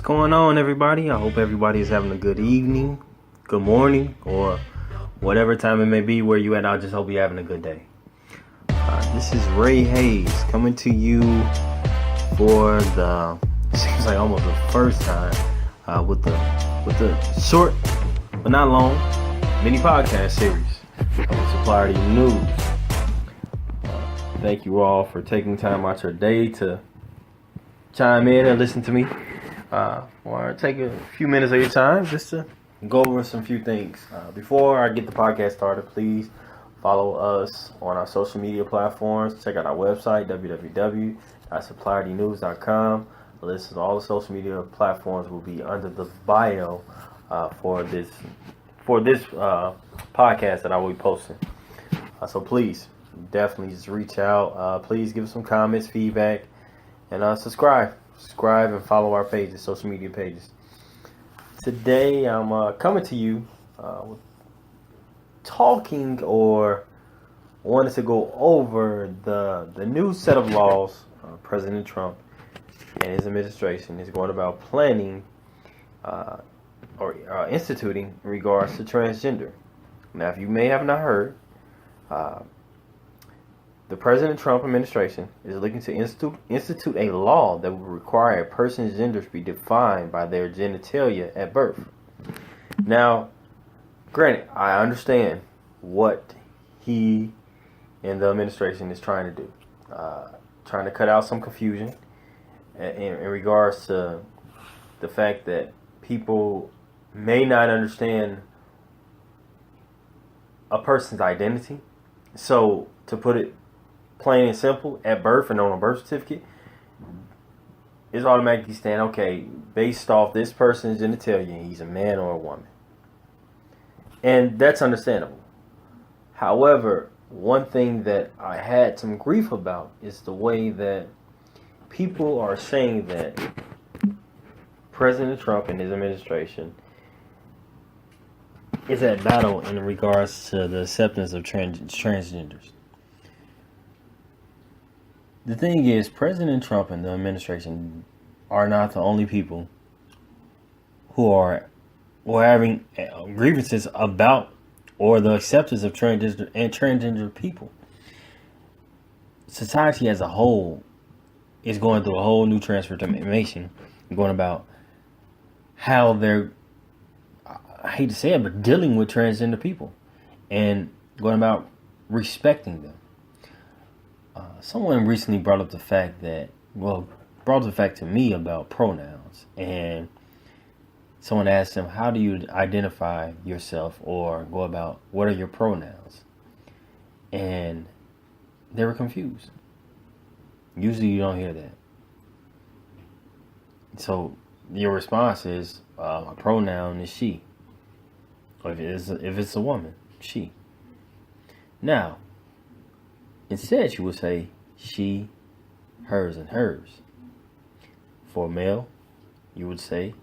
going on, everybody? I hope everybody is having a good evening, good morning, or whatever time it may be where you at. I just hope you're having a good day. This is Ray Hayes coming to you for the seems like almost the first time with the short but not long mini podcast series of Supplier News. Thank you all for taking time out your day to chime in and listen to me. Or take a few minutes of your time just to go over some few things. Before I get the podcast started, please follow us on our social media platforms. Check out our website, www.suppliernews.com. A list of all the social media platforms will be under the bio for this podcast that I will be posting. So please, definitely just reach out. Please give us some comments, feedback, and subscribe and follow our pages, social media pages. Today I'm coming to you talking or wanted to go over the new set of laws President Trump and his administration is going about planning or instituting in regards to transgender. Now, if you may have not heard, the President Trump administration is looking to institute a law that will require a person's gender to be defined by their genitalia at birth. Now, granted, I understand what he and the administration is trying to do. Trying to cut out some confusion in regards to the fact that people may not understand a person's identity. So, to put it plain and simple, at birth and on a birth certificate, it's automatically saying, okay, based off this person's genitalia, he's a man or a woman. And that's understandable. However, one thing that I had some grief about is the way that people are saying that President Trump and his administration is at battle in regards to the acceptance of transgenders. The thing is, President Trump and the administration are not the only people who are having grievances about or the acceptance of transgender people. Society as a whole is going through a whole new transformation, going about how they're, I hate to say it, but dealing with transgender people and going about respecting them. Someone recently brought up the fact to me about pronouns, and someone asked him, how do you identify yourself or go about what are your pronouns? And they were confused. Usually you don't hear that. So your response is, my pronoun is she. Or if it's a woman, she. Now, instead, you would say she, hers, and hers. For a male, you would say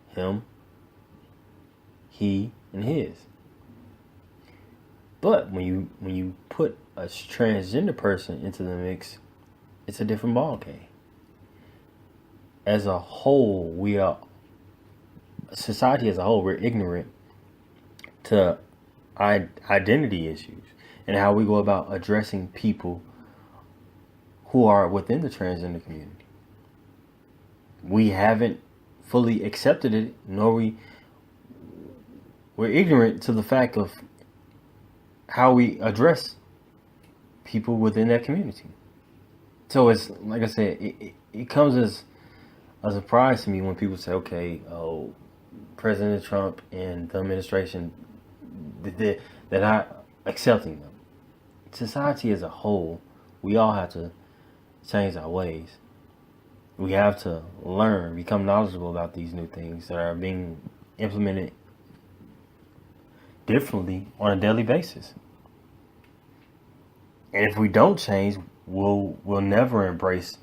him, he, and his. But when you put a transgender person into the mix, it's a different ballgame. As a whole, society as a whole, we're ignorant to identity issues and how we go about addressing people who are within the transgender community. We haven't fully accepted it, nor we're ignorant to the fact of how we address people within that community. So it's like I said, it comes as a surprise to me when people say, okay, President Trump and the administration, they're not accepting them. Society as a whole, we all have to change our ways. We have to learn, become knowledgeable about these new things that are being implemented differently on a daily basis. And if we don't change, we'll never embrace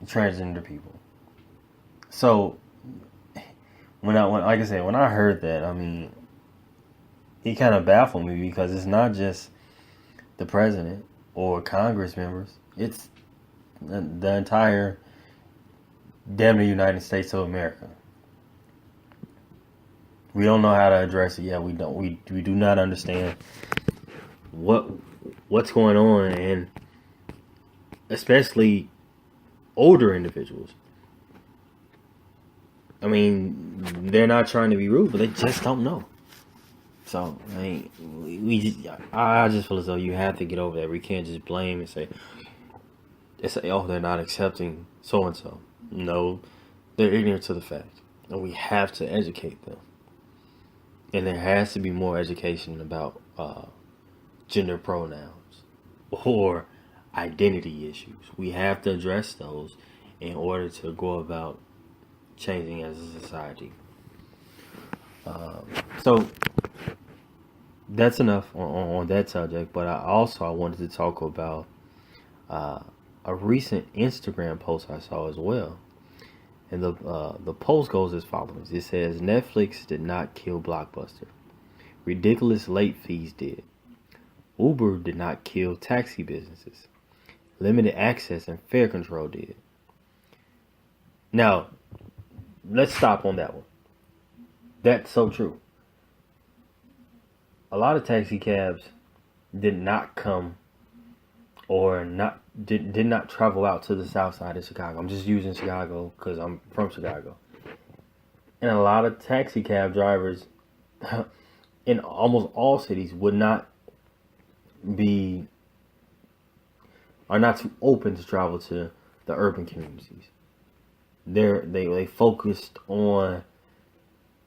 transgender people. So when I heard that, I mean, it kind of baffled me because it's not just the president or Congress members. It's the entire damn the United States of America. We don't know how to address it yet. We don't. We do not understand what's going on, and especially older individuals. I mean, they're not trying to be rude, but they just don't know. So I just feel as though you have to get over that. We can't just blame and say, oh, they're not accepting so and so. No, they're ignorant to the fact, and we have to educate them. And there has to be more education about gender pronouns or identity issues. We have to address those in order to go about changing as a society. So that's enough on that subject. But I wanted to talk about a recent Instagram post I saw as well. And the post goes as follows. It says, Netflix did not kill Blockbuster. Ridiculous late fees did. Uber did not kill taxi businesses. Limited access and fare control did. Now, let's stop on that one. That's so true. A lot of taxi cabs did not come or did not travel out to the south side of Chicago. I'm just using Chicago because I'm from Chicago. And a lot of taxi cab drivers in almost all cities are not too open to travel to the urban communities. They focused on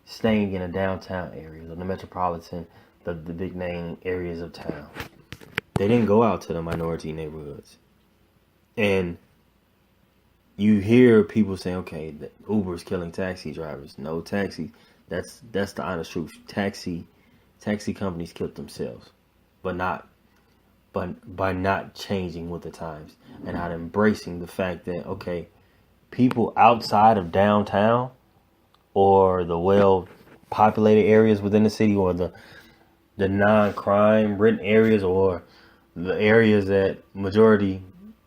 staying in the downtown areas or the metropolitan, the big name areas of town. They didn't go out to the minority neighborhoods. And you hear people saying, okay, that Uber's killing taxi drivers. No, that's the honest truth. Taxi companies killed themselves, but by not changing with the times and not embracing the fact that, okay, people outside of downtown or the well-populated areas within the city or the non-crime ridden areas or the areas that majority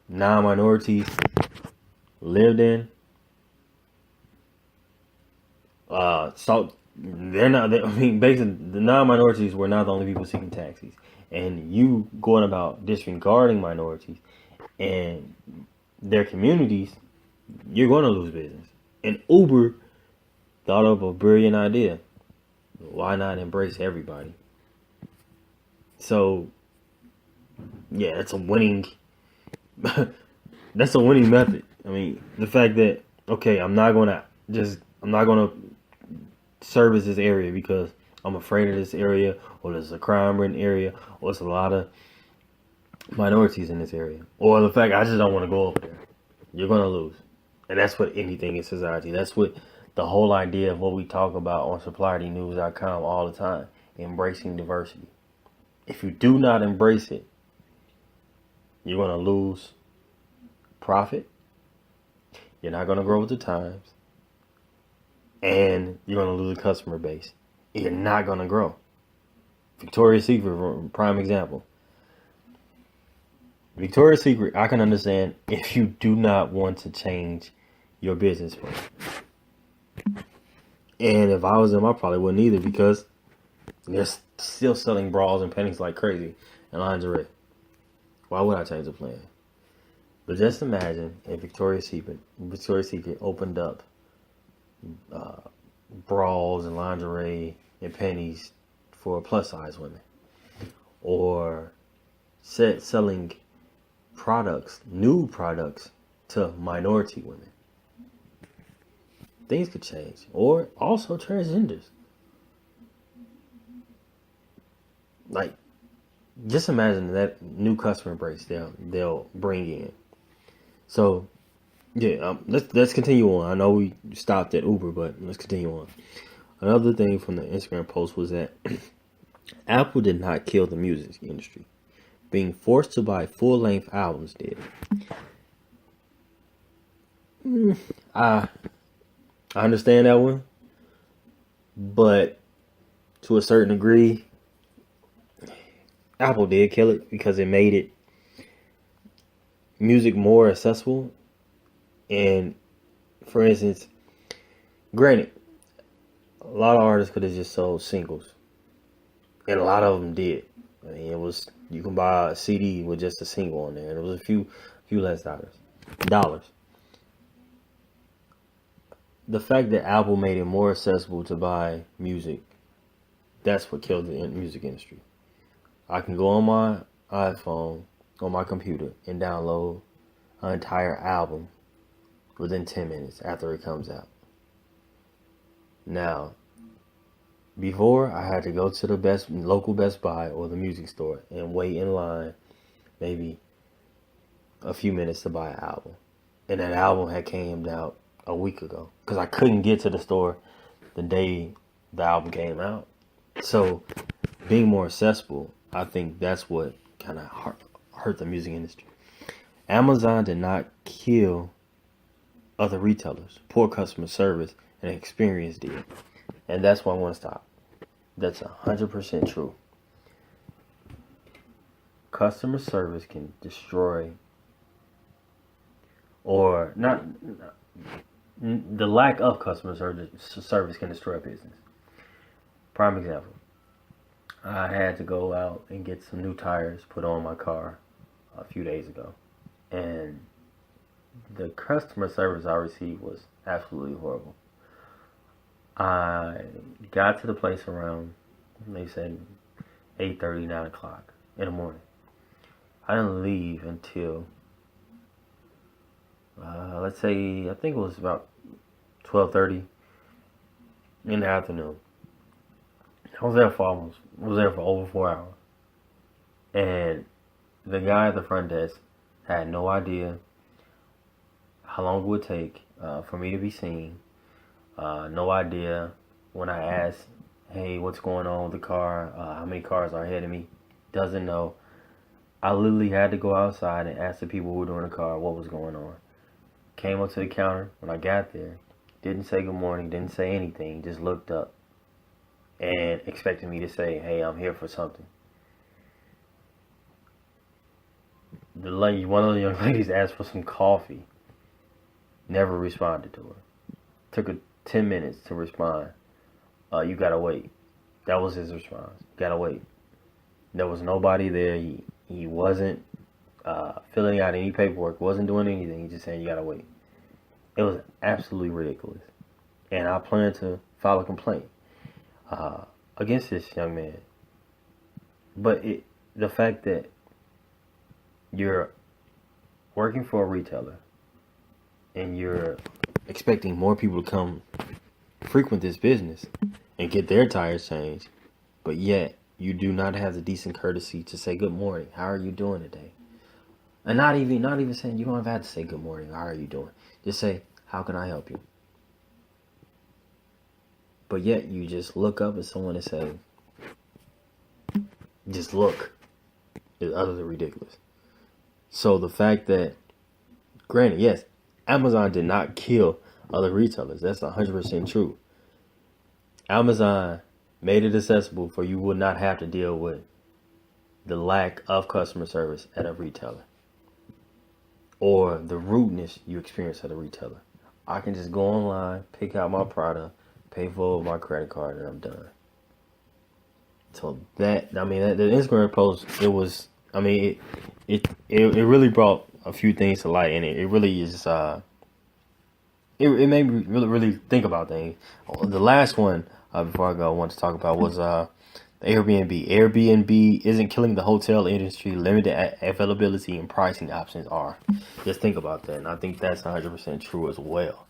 non-minorities lived in, basically the non-minorities were not the only people seeking taxis. And you going about disregarding minorities and their communities, you're going to lose business. And Uber thought of a brilliant idea. Why not embrace everybody? So, yeah, that's a winning method. I mean, the fact that, okay, I'm not going to service this area because I'm afraid of this area, or there's a crime-ridden area, or there's a lot of minorities in this area, or the fact I just don't want to go over there. You're going to lose. And that's what anything in society, that's what the whole idea of what we talk about on SupplyDNews.com all the time, embracing diversity. If you do not embrace it, you're going to lose profit. You're not going to grow with the times. And you're going to lose a customer base. You're not going to grow. Victoria's Secret, prime example. Victoria's Secret, I can understand if you do not want to change your business plan. And if I was them, I probably wouldn't either, because they're still selling bras and panties like crazy and lingerie. Why would I change the plan? But just imagine if Victoria's Secret opened up bras and lingerie and panties for plus size women, or selling nude products to minority women. Things could change. Or also transgenders. Like, just imagine that new customer base they'll bring in. So, yeah, let's continue on. I know we stopped at Uber, but let's continue on. Another thing from the Instagram post was that Apple did not kill the music industry. Being forced to buy full-length albums did. I understand that one, but to a certain degree, Apple did kill it because it made it music more accessible and For instance, granted, a lot of artists could have just sold singles, and a lot of them did. I mean, it was you can buy a CD with just a single on there, and it was a few less dollars. The fact that Apple made it more accessible to buy music, that's what killed the music industry. I can go on my iPhone, on my computer, and download an entire album within 10 minutes after it comes out. Now, before, I had to go to the local Best Buy or the music store and wait in line maybe a few minutes to buy an album. And that album had came out a week ago because I couldn't get to the store the day the album came out. So being more accessible, I think that's what kind of hurt the music industry. Amazon did not kill other retailers. Poor customer service and experience did. And that's why I want to stop. That's 100% true. Customer service can destroy, or not, the lack of customer service can destroy a business. Prime example. I had to go out and get some new tires put on my car a few days ago. And the customer service I received was absolutely horrible. I got to the place around, they said, 8:30, 9 o'clock in the morning. I didn't leave until, let's say, I think it was about 12:30 in the afternoon. I was there for over 4 hours. And the guy at the front desk had no idea how long it would take for me to be seen. No idea when I asked, hey, what's going on with the car? How many cars are ahead of me? Doesn't know. I literally had to go outside and ask the people who were doing the car what was going on. Came up to the counter when I got there. Didn't say good morning, didn't say anything, just looked up and expected me to say, hey, I'm here for something. One of the young ladies asked for some coffee. Never responded to her. Took her 10 minutes to respond. You gotta wait. That was his response. Gotta wait. There was nobody there. He wasn't filling out any paperwork. Wasn't doing anything. He just saying you gotta wait. It was absolutely ridiculous. And I plan to file a complaint against this young man. But the fact that you're working for a retailer and you're expecting more people to come frequent this business and get their tires changed, but yet you do not have the decent courtesy to say good morning. How are you doing today? And not even saying, you don't have to say good morning. How are you doing? Just say, how can I help you? But yet you just look up at someone and say, just look, is utterly ridiculous. So the fact that, granted, yes, Amazon did not kill other retailers. That's 100% true. Amazon made it accessible for you would not have to deal with the lack of customer service at a retailer or the rudeness you experience at a retailer. I can just go online, pick out my product, pay for my credit card, and I'm done. So the Instagram post, it really brought a few things to light, and it really is, it made me really think about things. The last one, before I go, I want to talk about was Airbnb. Airbnb isn't killing the hotel industry. Limited availability and pricing options are. Just think about that, and I think that's 100% true as well.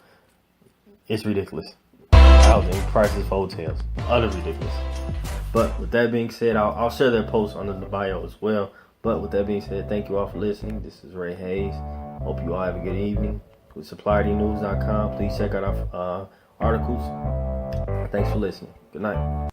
It's ridiculous. Housing prices for hotels, utterly ridiculous. But with that being said, I'll share that post under the bio as well. But with that being said, thank you all for listening. This is Ray Hayes. Hope you all have a good evening. With SupplierDnews.com, please check out our articles. Thanks for listening. Good night.